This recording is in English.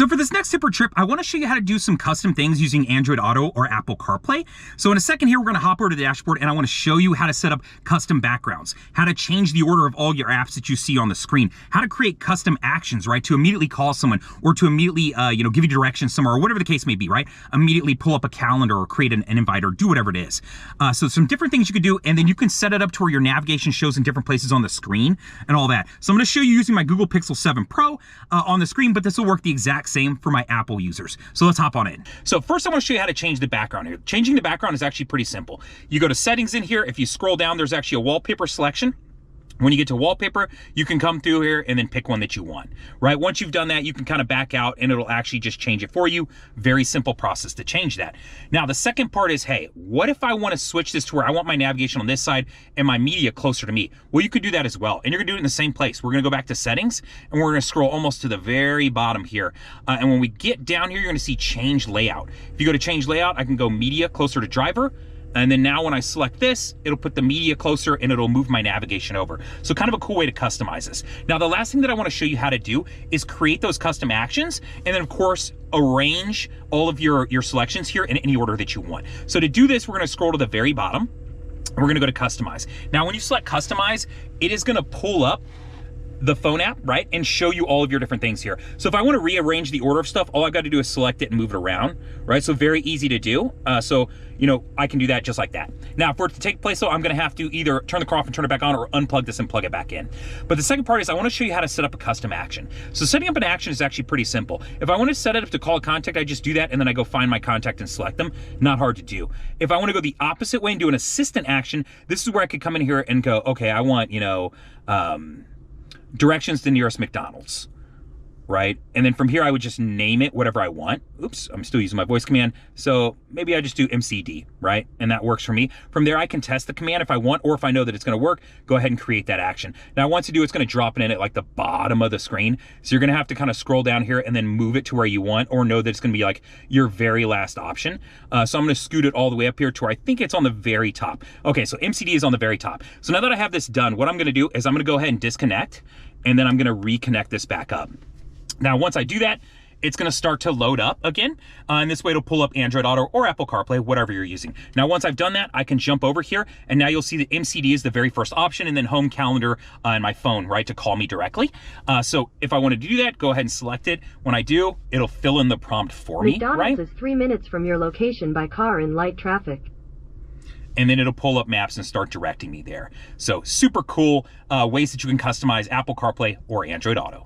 So for this next tip or trip, I want to show you how to do some custom things using Android Auto or Apple CarPlay. So in a second here, we're going to hop over to the dashboard and I want to show you how to set up custom backgrounds, how to change the order of all your apps that you see on the screen, how to create custom actions, right? To immediately call someone or to immediately, give you directions somewhere or whatever the case may be, right? Immediately pull up a calendar or create an invite or do whatever it is. So some different things you could do, and then you can set it up to where your navigation shows in different places on the screen and all that. So I'm going to show you using my Google Pixel 7 Pro on the screen, but this will work the exact same for my Apple users. So let's hop on in. So first I want to show you how to change the background here. Changing the background is actually pretty simple. You go to settings in here. If you scroll down, there's actually a wallpaper selection. When you get to wallpaper, you can come through here and then pick one that you want, right? Once you've done that, you can kind of back out and it'll actually just change it for you. Very simple process to change that. Now, the second part is, hey, what if I want to switch this to where I want my navigation on this side and my media closer to me? Well, you could do that as well. And you're gonna do it in the same place. We're gonna go back to settings and we're gonna scroll almost to the very bottom here. And when we get down here, you're gonna see change layout. If you go to change layout, I can go media closer to driver. And then now when I select this, it'll put the media closer and it'll move my navigation over. So kind of a cool way to customize this. Now, the last thing that I want to show you how to do is create those custom actions. And then of course, arrange all of your selections here in any order that you want. So to do this, we're going to scroll to the very bottom and we're going to go to customize. Now, when you select customize, it is going to pull up the phone app, right? And show you all of your different things here. So if I want to rearrange the order of stuff, all I've got to do is select it and move it around, right? So very easy to do. I can do that just like that. Now, for it to take place, though, I'm going to have to either turn the car off and turn it back on or unplug this and plug it back in. But the second part is I want to show you how to set up a custom action. So setting up an action is actually pretty simple. If I want to set it up to call a contact, I just do that and then I go find my contact and select them. Not hard to do. If I want to go the opposite way and do an assistant action, this is where I could come in here and go, okay, I want, directions to nearest McDonald's, right? And then from here, I would just name it whatever I want. Oops, I'm still using my voice command. So maybe I just do MCD, right? And that works for me. From there, I can test the command if I want, or if I know that it's gonna work, go ahead and create that action. Now, once you do, it's gonna drop it in at like the bottom of the screen. So you're gonna have to kind of scroll down here and then move it to where you want, or know that it's gonna be like your very last option. So I'm gonna scoot it all the way up here to where I think it's on the very top. Okay, so MCD is on the very top. So now that I have this done, what I'm gonna do is I'm gonna go ahead and disconnect, and then I'm gonna reconnect this back up. Now, once I do that, it's gonna start to load up again. And this way it'll pull up Android Auto or Apple CarPlay, whatever you're using. Now, once I've done that, I can jump over here and now you'll see that MCD is the very first option and then home calendar and my phone, right, to call me directly. So if I wanted to do that, go ahead and select it. When I do, it'll fill in the prompt for me, right? McDonald's is 3 minutes from your location by car in light traffic. And then it'll pull up maps and start directing me there. So super cool ways that you can customize Apple CarPlay or Android Auto.